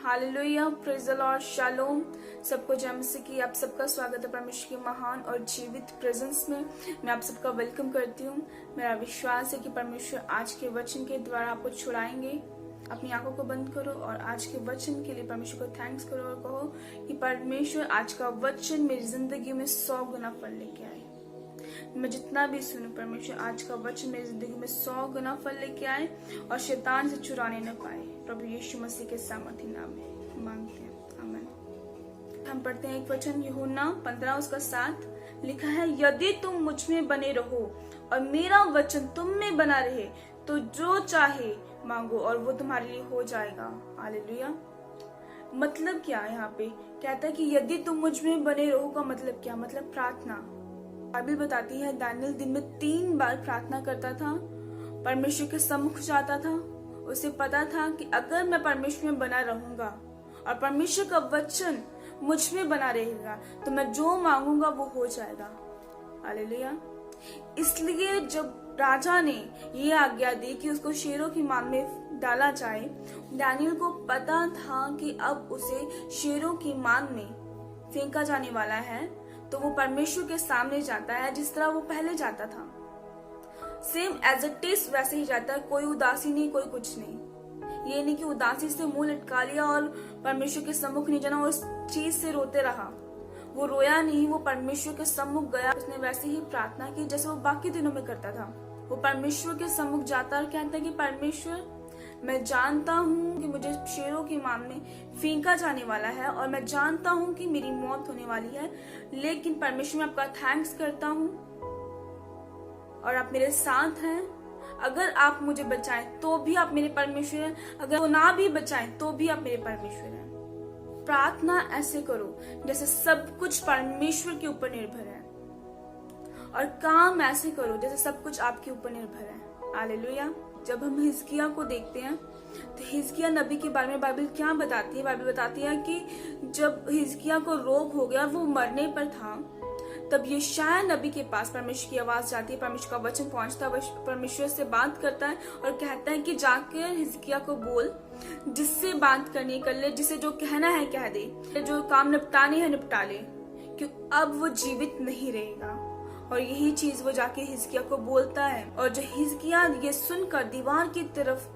Hallelujah, praise the Lord, shalom. सबको जय मसीह की आप सबका स्वागत है परमेश्वर के महान और जीवित प्रेजेंस में। मैं आप सबका वेलकम करती हूँ। मेरा विश्वास है कि परमेश्वर आज के वचन के द्वारा आपको छुड़ाएंगे। अपनी आंखों को बंद करो और आज के वचन के लिए परमेश्वर को थैंक्स करो और कहो कि परमेश्वर आज का वचन मेरी जिंदगी में 100 गुना फल लेके आए। मैं जितना भी सुनूं, परमेश्वर आज का वचन मेरी जिंदगी में 100 गुना फल लेके आए और शैतान से चुराने न पाए। प्रभु यीशु मसीह के सामर्थी नाम में मांगते हैं, आमीन। हम पढ़ते हैं एक वचन, यूहन्ना 15:7 लिखा है, यदि तुम मुझ में बने रहो और मेरा वचन तुम में बना रहे तो जो चाहे मांगो और वो तुम्हारे लिए हो जाएगा। हालेलुया। मतलब क्या है? यहाँ पे कहता है कि यदि तुम मुझ में बने रहो का मतलब क्या? मतलब प्रार्थना। बाइबल बताती है दानियल दिन में 3 बार प्रार्थना करता था, परमेश्वर के सम्मुख जाता था। उसे पता था कि अगर मैं परमेश्वर में बना रहूंगा और परमेश्वर का वचन मुझ में बना रहेगा तो मैं जो मांगूंगा वो हो जाएगा। हालेलुया। इसलिए जब राजा ने ये आज्ञा दी कि उसको शेरों की मान में डाला जाए, दानियल को पता था कि अब उसे शेरों की मान में फेंका जाने वाला है, तो वो परमेश्वर के सामने जाता है जिस तरह वो पहले जाता था। सेम एज इट इज वैसे ही जाता है, कोई उदासी नहीं, कोई कुछ नहीं। ये नहीं कि उदासी से मुंह लटका लिया और परमेश्वर के सम्मुख नहीं जाना और उस चीज से रोते रहा। वो रोया नहीं, वो परमेश्वर के सम्मुख गया। उसने वैसे ही प्रार्थना की जैसे वो बाकी दिनों में करता था। वो परमेश्वर के सम्मुख जाता और कहता है कि परमेश्वर, मैं जानता हूँ कि मुझे शेरों की मान में फेंका जाने वाला है और मैं जानता हूँ कि मेरी मौत होने वाली है, लेकिन परमेश्वर, मैं आपका थैंक्स करता हूँ और आप मेरे साथ हैं। अगर आप मुझे बचाएं तो भी आप मेरे परमेश्वर हैं, अगर वो ना भी बचाएं तो भी आप मेरे परमेश्वर हैं। प्रार्थना ऐसे करो जैसे सब कुछ परमेश्वर के ऊपर निर्भर है, और काम ऐसे करो जैसे सब कुछ आपके ऊपर निर्भर है। हालेलुया। जब हम हिजकिया को देखते हैं तो हिजकिया नबी के बारे में बाइबल क्या बताती है? बाइबल बताती है कि जब हिजकिया को रोग हो गया, वो मरने पर था, तब यशायाह नबी के पास परमेश्वर की आवाज जाती है, परमेश्वर का वचन पहुंचता है, परमेश्वर से बात करता है और कहता है कि जाकर हिजकिया को बोल, जिससे बात करनी कर ले, जिसे जो कहना है कह दे, जो काम निपटाने है निपटा ले, कि अब वो जीवित नहीं रहेगा। और यही चीज वो जाके हिजकिया को बोलता है, और जो हिजकिया ये सुनकर दीवार की तरफ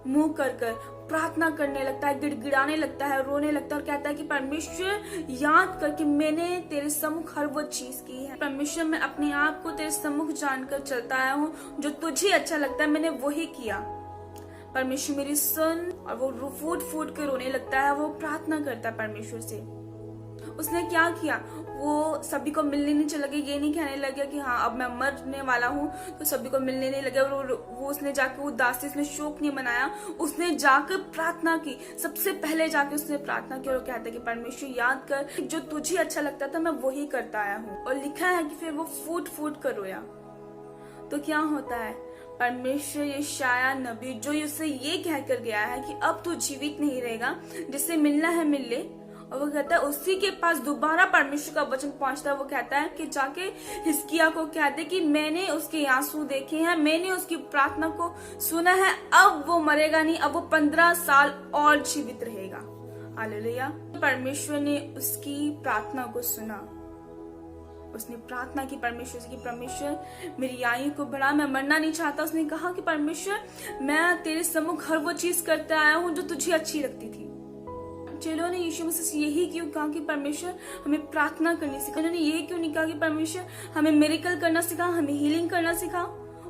मुंह कर प्रार्थना करने लगता है, गिड़गिड़ाने लगता है, रोने लगता है और कहता है कि परमेश्वर, याद कर कि मैंने तेरे सम्मुख हर वो चीज की है। परमेश्वर, मैं अपने आप को तेरे सम्मुख जानकर चलता आया हूँ, जो तुझे अच्छा लगता है मैंने वही किया। परमेश्वर मेरी सुन। और वो फूट फूट कर रोने लगता है, वो प्रार्थना करता है परमेश्वर से। उसने क्या किया? वो सभी को मिलने नहीं चला गया, ये नहीं कहने लगा कि हाँ अब मैं मरने वाला हूँ तो सभी को मिलने नहीं लगा। वो उसने जाकर उदासी, उसने शोक नहीं मनाया, उसने जाकर प्रार्थना की। सबसे पहले जाके उसने प्रार्थना की और कहता है कि परमेश्वर, याद कर जो तुझे अच्छा लगता था मैं वही करता आया हूँ। और लिखा है कि फिर वो फूट फूट कर रोया। तो क्या होता है? परमेश्वर यशायाह नबी जो उससे ये कहकर गया है कि अब तू जीवित नहीं रहेगा, जिससे मिलना है मिल ले, और वो कहता है उसी के पास दोबारा परमेश्वर का वचन पहुंचता है। वो कहता है कि जाके हिजकिया को कहते कि मैंने उसके आंसू देखे हैं, मैंने उसकी प्रार्थना को सुना है, अब वो मरेगा नहीं, अब वो 15 साल और जीवित रहेगा। हालेलुया। परमेश्वर ने उसकी प्रार्थना को सुना। उसने प्रार्थना की परमेश्वर से कि परमेश्वर, मेरी आयु को बढ़ा, मैं मरना नहीं चाहता। उसने कहा कि परमेश्वर, मैं तेरे सम्मुख हर वो चीज करते आया हूँ जो तुझे अच्छी लगती थी। चेलों ने यीशु मसीह से यही क्यों कहा कि परमेश्वर हमें प्रार्थना करनी सिखा? उन्होंने ये क्यों नहीं कहा कि परमेश्वर हमें मिरेकल करना सिखा, हमें हीलिंग करना सिखा?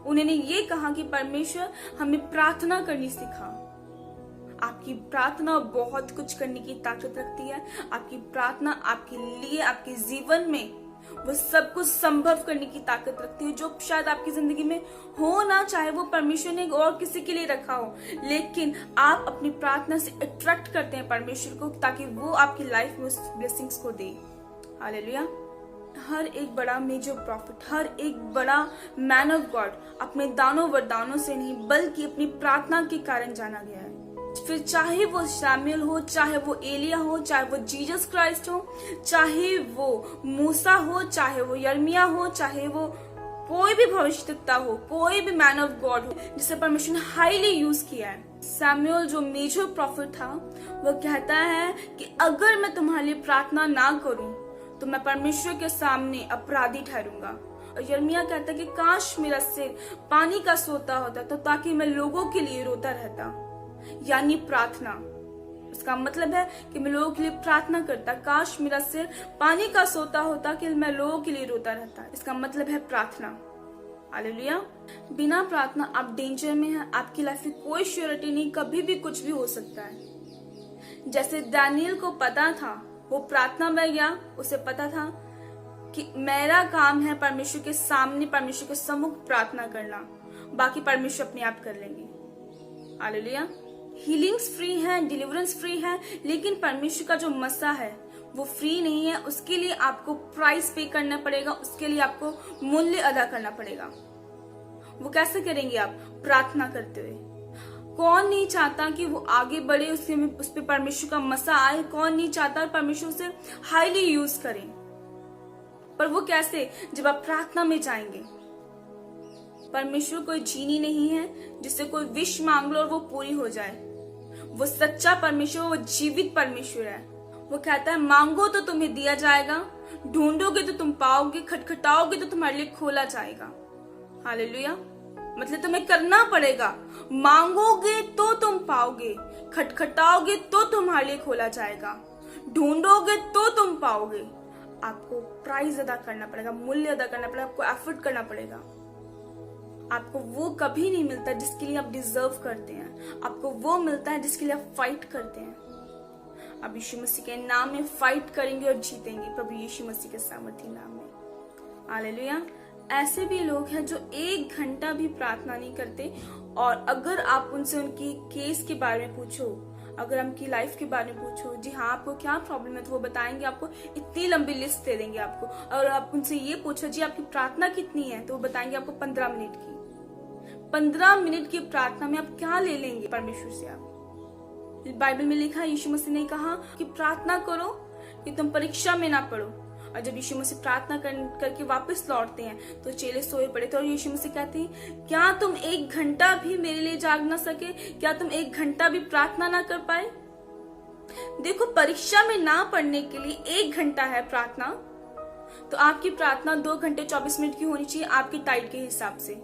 उन्होंने ये कहा कि परमेश्वर हमें प्रार्थना करनी सिखा। आपकी प्रार्थना बहुत कुछ करने की ताकत रखती है। आपकी प्रार्थना आपके लिए, आपके जीवन में वो सब कुछ संभव करने की ताकत रखती है, जो शायद आपकी जिंदगी में हो ना, चाहे वो परमेश्वर ने और किसी के लिए रखा हो, लेकिन आप अपनी प्रार्थना से अट्रैक्ट करते हैं परमेश्वर को, ताकि वो आपकी लाइफ में उस ब्लेसिंग्स को दे। हालेलुया। हर एक बड़ा मेजर प्रॉफिट, हर एक बड़ा मैन ऑफ गॉड अपने दानों वरदानों से नहीं बल्कि अपनी प्रार्थना के कारण जाना गया है। फिर चाहे वो शामिल हो, चाहे वो एलिया हो, चाहे वो जीसस क्राइस्ट हो, चाहे वो मूसा हो, चाहे वो यर्मिया हो, चाहे वो कोई भी भविष्यवक्ता हो, कोई भी मैन ऑफ गॉड हो जिसे परमेश्वर ने हाईली यूज किया है, सैमुअल जो मेजर प्रॉफिट था, वो कहता है कि अगर मैं तुम्हारे लिए प्रार्थना ना करूं तो मैं परमेश्वर के सामने अपराधी ठहरूंगा। और यिर्मयाह कहता है कि काश मेरा सिर पानी का सोता होता तो ताकि मैं लोगों के लिए रोता रहता। यानी प्रार्थना, इसका मतलब है कि मैं लोगों के लिए प्रार्थना करता। काश मेरा सिर पानी का सोता होता कि मैं लोगों के लिए रोता रहता। इसका मतलब है प्रार्थना। हालेलुया। बिना प्रार्थना आप डेंजर में हैं। आपकी लाइफ में कोई श्योरिटी नहीं, कभी भी कुछ भी हो सकता है। जैसे दानियल को पता था, वो प्रार्थना में गया, उसे पता था कि मेरा काम है परमेश्वर के सामने, परमेश्वर के सम्मुख प्रार्थना करना, बाकी परमेश्वर अपने आप कर लेंगे। हालेलुया। हीलिंग्स फ्री है, डिलीवरेंस फ्री है, लेकिन परमेश्वर का जो मसा है वो फ्री नहीं है। उसके लिए आपको प्राइस पे करना पड़ेगा, उसके लिए आपको मूल्य अदा करना पड़ेगा। वो कैसे करेंगे आप? प्रार्थना करते हुए। कौन नहीं चाहता कि वो आगे बढ़े, उस पे परमेश्वर का मसा आए? कौन नहीं चाहता परमेश्वर उसे हाईली यूज करें? पर वो कैसे? जब आप प्रार्थना में जाएंगे। परमेश्वर कोई जीनी नहीं है जिससे कोई विश मांग लो और वो पूरी हो जाए। वो सच्चा परमेश्वर, वो जीवित परमेश्वर है। वो कहता है मांगो तो तुम्हें दिया जाएगा, ढूंढोगे तो तुम पाओगे, खटखटाओगे तो तुम्हारे लिए खोला जाएगा। हालेलुया। मतलब तुम्हें करना पड़ेगा। मांगोगे तो तुम पाओगे, खटखटाओगे तो तुम्हारे लिए खोला जाएगा, ढूंढोगे तो तुम पाओगे। आपको प्राइस अदा करना पड़ेगा, मूल्य अदा करना पड़ेगा, आपको एफर्ट करना पड़ेगा। आपको वो कभी नहीं मिलता जिसके लिए आप डिजर्व करते हैं। आपको वो मिलता है जिसके लिए आप फाइट करते हैं। अब यीशु मसीह के नाम में फाइट करेंगे और जीतेंगे, प्रभु यीशु मसीह के सामर्थी नाम में। हालेलुया। ऐसे भी लोग हैं जो 1 घंटा भी प्रार्थना नहीं करते, और अगर आप उनसे उनकी केस के बारे में पूछो, अगर उनकी लाइफ के बारे में पूछो, जी हाँ आपको क्या प्रॉब्लम है, तो वो बताएंगे आपको, इतनी लंबी लिस्ट दे देंगे आपको। और आप उनसे ये पूछो जी आपकी प्रार्थना कितनी है, तो वो बताएंगे आपको 15 मिनट की। 15 मिनट की प्रार्थना में आप क्या ले लेंगे परमेश्वर से? आप बाइबल में लिखा है, यीशु मसीह ने कहा कि प्रार्थना करो कि तुम परीक्षा में ना पड़ो। और जब यीशु मसीह प्रार्थना करके वापस लौटते हैं तो चेले सोए पड़े थे, और यीशु मसीह कहते हैं क्या तुम 1 घंटा भी मेरे लिए जाग ना सके? क्या तुम 1 घंटा भी प्रार्थना ना कर पाए? देखो, परीक्षा में ना पढ़ने के लिए 1 घंटा है प्रार्थना, तो आपकी प्रार्थना 2 घंटे 24 मिनट की होनी चाहिए आपकी टाइट के हिसाब से।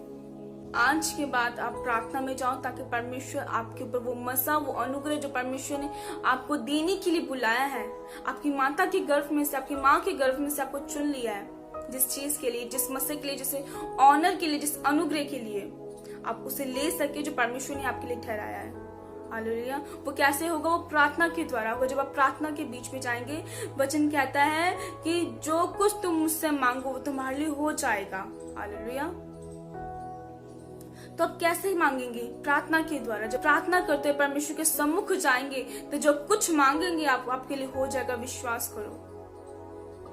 आज के बाद आप प्रार्थना में जाओ ताकि परमेश्वर आपके ऊपर वो मसा, वो अनुग्रह जो परमेश्वर ने आपको देने के लिए बुलाया है, आपकी माता के गर्भ में से, आपकी माँ के गर्भ में से आपको चुन लिया है, जिस चीज के लिए, जिस मसे के लिए, जिस ऑनर के लिए, जिस अनुग्रह के लिए, आप उसे ले सके जो परमेश्वर ने आपके लिए ठहराया है। हालेलुया। वो कैसे होगा? वो प्रार्थना के द्वारा होगा। जब आप प्रार्थना के बीच में जाएंगे, वचन कहता है कि जो कुछ तुम मुझसे मांगो वो तुम्हारे लिए हो जाएगा। हालेलुया। तो आप कैसे मांगेंगे? प्रार्थना के द्वारा। जब प्रार्थना करते हुए परमेश्वर के सम्मुख जाएंगे तो जो कुछ मांगेंगे आप, आपके लिए हो जाएगा। विश्वास करो।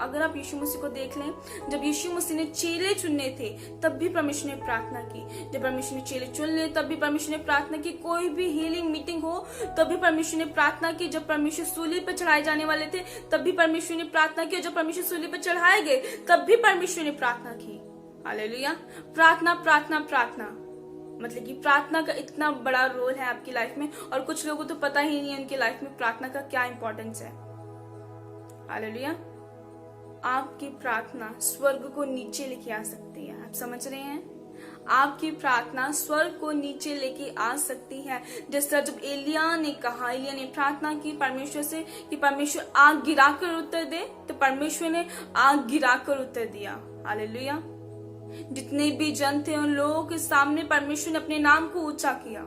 अगर आप यीशु मसीह को देख लें, जब यीशु मसीह ने चेले चुनने थे तब भी परमेश्वर ने प्रार्थना की। जब परमेश्वर ने चेले चुन लिए तब भी परमेश्वर ने प्रार्थना की। कोई भी हीलिंग मीटिंग हो तब भी परमेश्वर ने प्रार्थना की। जब परमेश्वर सूली पर चढ़ाए जाने वाले थे तब भी परमेश्वर ने प्रार्थना की। जब परमेश्वर सूली पर चढ़ाए गए तब भी परमेश्वर ने प्रार्थना की। हालेलुया। प्रार्थना प्रार्थना प्रार्थना, मतलब कि प्रार्थना का इतना बड़ा रोल है आपकी लाइफ में, और कुछ लोगों को तो पता ही नहीं है उनकी लाइफ में प्रार्थना का क्या इंपॉर्टेंस है। हालेलुया। आपकी प्रार्थना स्वर्ग को नीचे लेके आ सकती है। आप समझ रहे हैं? आपकी प्रार्थना स्वर्ग को नीचे लेके आ सकती है। जिस तरह जब एलिया ने कहा, एलिया ने प्रार्थना की परमेश्वर से कि परमेश्वर आग गिराकर उत्तर दे, तो परमेश्वर ने आग गिराकर उत्तर दिया। हालेलुया। जितने भी जन थे उन लोगों के सामने परमेश्वर ने अपने नाम को ऊंचा किया।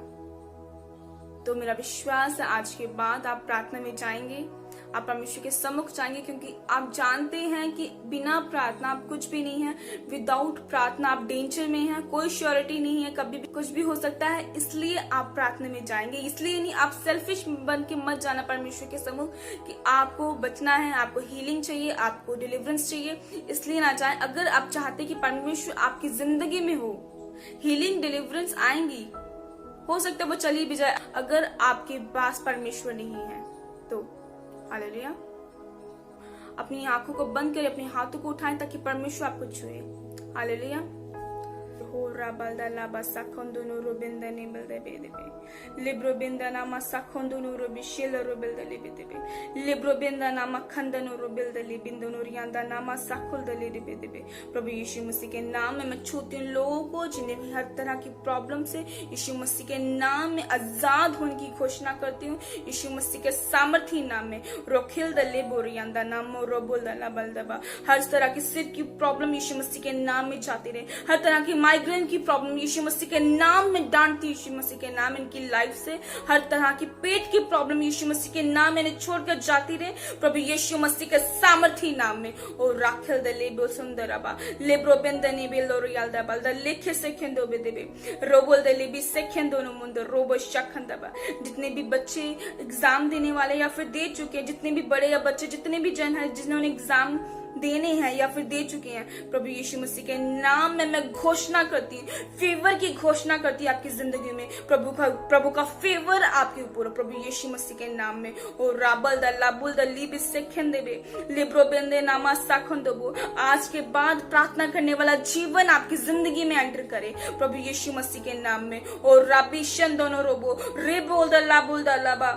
तो मेरा विश्वास है आज के बाद आप प्रार्थना में जाएंगे, आप परमेश्वर के सम्मुख जाएंगे, क्योंकि आप जानते हैं कि बिना प्रार्थना आप कुछ भी नहीं है। विदाउट प्रार्थना आप डेंजर में हैं। कोई श्योरिटी नहीं है, कभी भी कुछ भी हो सकता है। इसलिए आप प्रार्थना में जाएंगे। इसलिए नहीं, आप सेल्फिश बन के मत जाना परमेश्वर के सम्मुख कि आपको बचना है, आपको हीलिंग चाहिए, आपको डिलीवरेंस चाहिए, इसलिए ना जाए। अगर आप चाहते कि परमेश्वर आपकी जिंदगी में हो, हीलिंग डिलीवरेंस आएंगी, हो सकता है वो चली भी जाए अगर आपके पास परमेश्वर नहीं है तो। हालेलुया। अपनी आंखों को बंद करें, अपने हाथों को उठाएं ताकि परमेश्वर आपको छुए। Hallelujah. ho rabalda laba sakondo no robinda nebelde bedebe libro binda nama sakondo no robishela robelda lebedebe libro binda nama khanda no robelda lebinda no rianda nama sakul दले bedebe प्रभु यीशु मसीह के नाम में मैं छूती हूँ लोगों को जिन्हें भी हर तरह की प्रॉब्लम से यीशु मसीह के नाम में आजाद होने की घोषणा करती हूँ। यीशु मसीह के सामर्थी नाम में रोखिल दले बोरियांदा नाम रोबोल दला बलदबा हर तरह की सिर की प्रॉब्लम यीशु मसीह के नाम में जाती रहे, हर तरह की माइग्रेन की प्रॉब्लम यीशु मसीह के नाम में डांटती यीशु मसीह के नाम इनकी लाइफ से, हर तरह की पेट की प्रॉब्लम यीशु मसीह के नाम में छोड़कर जाती रहे प्रभु यीशु मसीह के सामर्थी नाम में। और राखेल दले बो सुंदरबा लेब्रो बेंदनी बेलोर यालदा बलदा लेखे से खेंदो बेदेबे रोबोल दले भी से खेंदो नो मुंदो रोबो शखंदबा। जितने भी बच्चे एग्जाम देने वाले या फिर दे चुके हैं, जितने भी बड़े या बच्चे जितने भी जन है जिन्होंने एग्जाम देने हैं या फिर दे चुके हैं, प्रभु यीशु मसीह के नाम में मैं घोषणा करती हूँ, फेवर की घोषणा करती है आपकी जिंदगी में। प्रभु का फेवर आपके ऊपर हो प्रभु यीशु मसीह के नाम में। और राबल द लाबुल द लीब से खेंदेबे लिब्रो बेंदे नामा साखंदबो आज के बाद प्रार्थना करने वाला जीवन आपकी जिंदगी में एंटर करे प्रभु यीशु मसीह के नाम में। और राबी शंदोनो रोबो रेबोल द लाबुल द लाबा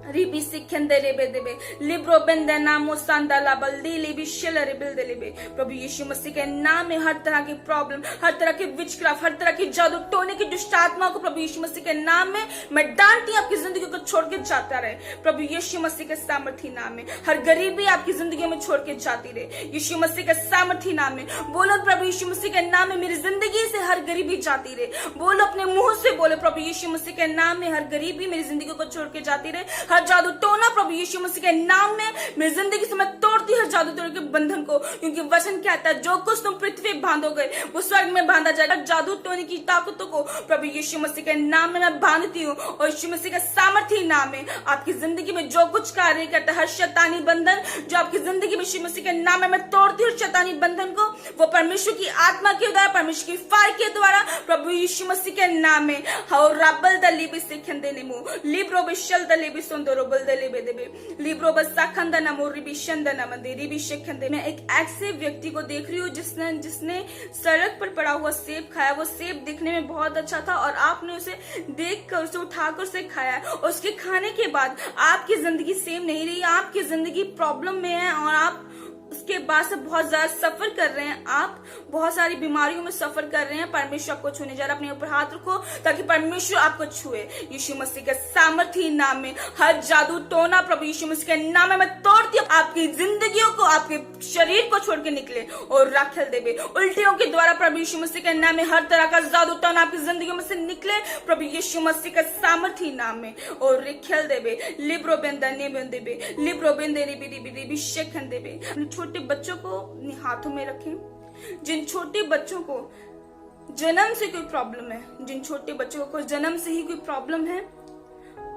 रिबी सिखेंदे रेबे देबे लिब्रो बेंदे नामो सांदा लाबल दी लिबी शेल रेबेल दे लेबे प्रभु यीशु मसीह के नाम में हर तरह की प्रॉब्लम, हर तरह की विचक्राफ्ट, हर तरह की जादू टोने की दुष्ट आत्मा को प्रभु यीशु मसीह के नाम में मैं डांटती आपकी जिंदगी को छोड़ के जाता रहे प्रभु यीशु मसीह के सामर्थी नाम में। हर गरीबी आपकी जिंदगी में छोड़ के जाती रहे यीशु मसीह के सामर्थी नाम में। बोलो प्रभु यीशु मसीह के नाम में मेरी जिंदगी से हर गरीबी जाती रहे, बोलो अपने मुंह से बोले प्रभु यीशु मसीह के नाम में हर गरीबी मेरी जिंदगी को छोड़ के जाती रहे, हर जादू टोना प्रभु यीशु मसीह के नाम में मेरी जिंदगी से मैं तोड़ती हर जादू टोने के बंधन को, क्योंकि वचन कहता है जो कुछ तुम पृथ्वी बांधोगे वो स्वर्ग में बांधा जाएगा। जादू टोने की ताकतों को प्रभु यीशु मसीह के नाम में मैं बांधती हूँ और यीशु मसीह के सामर्थी नाम में आपकी जिंदगी में जो कुछ कार्य करता है हर शैतानी बंधन जो आपकी जिंदगी में यीशु मसीह के नाम में मैं तोड़ती हूँ शैतानी बंधन को, वो परमेश्वर की आत्मा के द्वारा, परमेश्वर की फायर के द्वारा प्रभु यीशु मसीह के नाम में। और रबल द लिबी से खंदे नेमो लिब्रो बिशल द लिबी सुंदरो बल लिब्रो बसाखंदा नमो रिबिशंदा नमदे रिबिशखंदे। मैं एक ऐसे व्यक्ति को देख रही हूँ जिसने सड़क पर पड़ा हुआ सेब खाया। वो सेब दिखने में बहुत अच्छा था और आपने उसे देखकर उसे उठाकर उसे खाया और उसके खाने के बाद आपकी जिंदगी सेम नहीं रही, आपकी जिंदगी प्रॉब्लम में है और आप उसके बाद से बहुत ज्यादा सफर कर रहे हैं, आप बहुत सारी बीमारियों में सफर कर रहे हैं। परमेश्वर आपको छूने जा रहा है, अपने ऊपर हाथ रखो ताकि परमेश्वर आपको छुए यीशु मसीह के सामर्थी नाम में। हर जादू टोना प्रभु यीशु मसीह के नाम में मैं तोड़ती हूँ, आपकी जिंदगियों को, आपके शरीर को छोड़ के निकले और राखेल देवे। उल्टियों के द्वारा प्रभु यीशु मसीह के नाम में हर तरह का जादू टोना आपकी जिंदगियों में से निकले प्रभु यीशु मसीह के सामर्थी नाम में। और रिखेल देवे लिब्रो बेंदा ने बेंदेबे लिब्रो बेंदे रिबी रिबी रिबी शेखन देवे। छोटे बच्चों को अपने हाथों में रखें। जिन छोटे बच्चों को जन्म से कोई प्रॉब्लम है, जिन छोटे बच्चों को जन्म से ही कोई प्रॉब्लम है,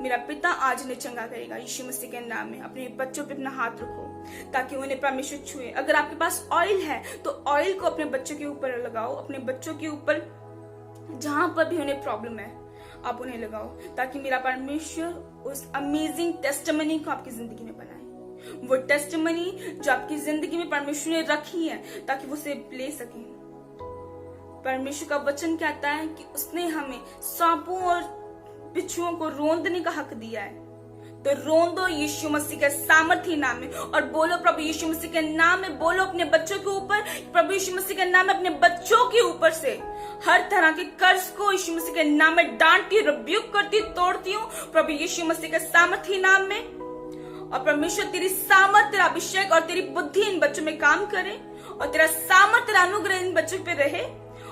मेरा पिता आज इन्हें चंगा करेगा यीशु मसीह के नाम में। अपने बच्चों पे अपना हाथ रखो ताकि उन्हें परमेश्वर छुए। अगर आपके पास ऑयल है तो ऑयल को अपने बच्चों के ऊपर लगाओ, अपने बच्चों के ऊपर जहां पर भी उन्हें प्रॉब्लम है आप उन्हें लगाओ, ताकि मेरा परमेश्वर उस अमेजिंग टेस्टिमनी को आपकी जिंदगी में बनाए। वो टेस्टिमनी जो आपकी जिंदगी में परमेश्वर ने रखी है ताकि वो उसे ले सके। परमेश्वर का वचन कहता है कि उसने हमें सांपों और बिच्छुओं को रोंदने का हक दिया है, तो रोंदो यीशु मसीह के सामर्थी नाम में और बोलो प्रभु यीशु मसीह के नाम में। बोलो अपने बच्चों के ऊपर, प्रभु यीशु मसीह के नाम में अपने बच्चों के ऊपर से हर तरह के कर्ज को यीशु मसीह के नाम में डांटती, रिब्यूक करती, तोड़ती हूँ प्रभु यीशु मसीह के सामर्थी नाम में। और परमेश्वर तेरी सामर्थ, तेरा अभिषेक और तेरी बुद्धि इन बच्चों में काम करे और तेरा सामर्थ, तेरा अनुग्रह इन बच्चों पे रहे।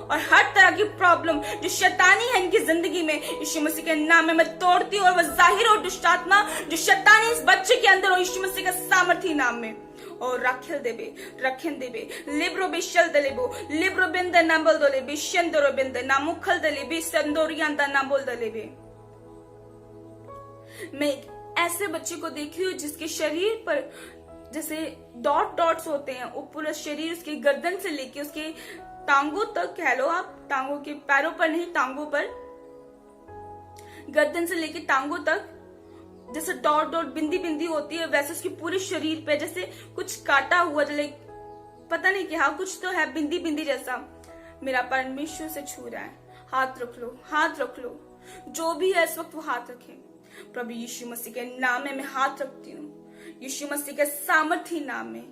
और हर तरह की प्रॉब्लम जो शैतानी है इनकी जिंदगी में यीशु मसीह के नाम में मैं तोड़ती हूँ और वह जाहिर और दुष्ट आत्मा जो शैतानी इस बच्चे के अंदर हो यीशु मसीह के सामर्थी नाम में। और राखेल देबे रखें देबे लिब्रो बिशल दलेबो लिब्रो बिंद नामबल दोले बिशंदरो बिंद नामुखल दले बिसंदोरियांदा नामबल दलेबे। मैं ऐसे बच्चे को देख रही हूँ जिसके शरीर पर जैसे डॉट्स होते हैं, वो पूरा शरीर उसके गर्दन से लेके उसके टांगों तक, कह लो आप, टांगों के पैरों पर नहीं, टांगों पर, गर्दन से लेके टांगों तक जैसे डॉट बिंदी होती है, वैसे उसके पूरे शरीर पे जैसे कुछ काटा हुआ, जैसे पता नहीं क्या कुछ तो है बिंदी जैसा मेरा परमेश्वर से छू रहा है। हाथ रख लो, हाथ रख लो, जो भी है इस वक्त वो हाथ रखे। प्रभु यीशु मसीह के नाम में मैं हाथ रखती हूँ, यीशु मसीह के सामर्थी नाम में।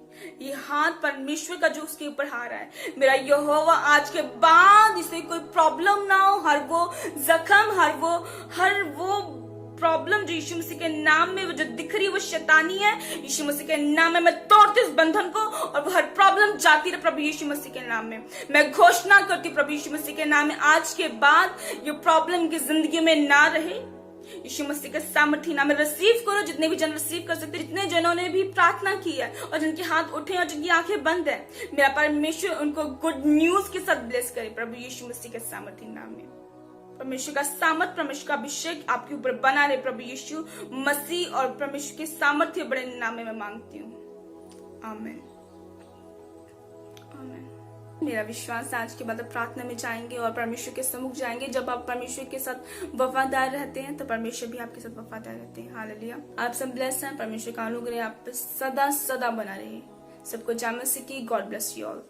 ये हाथ परमेश्वर का जो उसके ऊपर आ रहा है, मेरा यहोवा आज के बाद इसे कोई प्रॉब्लम ना हो, हर वो जख्म, हर वो प्रॉब्लम जो यीशु मसीह के नाम में वो जो दिख रही है वो शैतानी है, यीशु मसीह के नाम में मैं तोड़ती हूँ इस बंधन को, और वो हर प्रॉब्लम जाती रहे प्रभु यीशु मसीह के नाम में। मैं घोषणा करती हूँ प्रभु यीशु मसीह के नाम में, आज के बाद ये प्रॉब्लम की जिंदगी में ना रहे। यीशु मसीह के सामर्थी नाम में रिसीव करो, जितने भी जन रिसीव कर सकते, जितने जनों ने भी प्रार्थना की है और जिनके हाथ उठे और जिनकी आंखें बंद है, मेरा परमेश्वर उनको गुड न्यूज के साथ ब्लेस करे प्रभु यीशु मसीह के सामर्थी नाम में। परमेश्वर का सामर्थ, परमेश्वर का अभिषेक आपके ऊपर बना रहे प्रभु यीशु मसीह और परमेश्वर के सामर्थ्य बड़े नाम में मैं मांगती हूँ, आमीन, आमीन। मेरा विश्वास है आज के बाद आप प्रार्थना में जाएंगे और परमेश्वर के सम्मुख जाएंगे। जब आप परमेश्वर के साथ वफादार रहते हैं तो परमेश्वर भी आपके साथ वफादार रहते हैं। हालेलुया। आप सब ब्लेस हैं, परमेश्वर का अनुग्रह आप पे सदा सदा बना रहे। सबको जय मसीह की। God bless you all.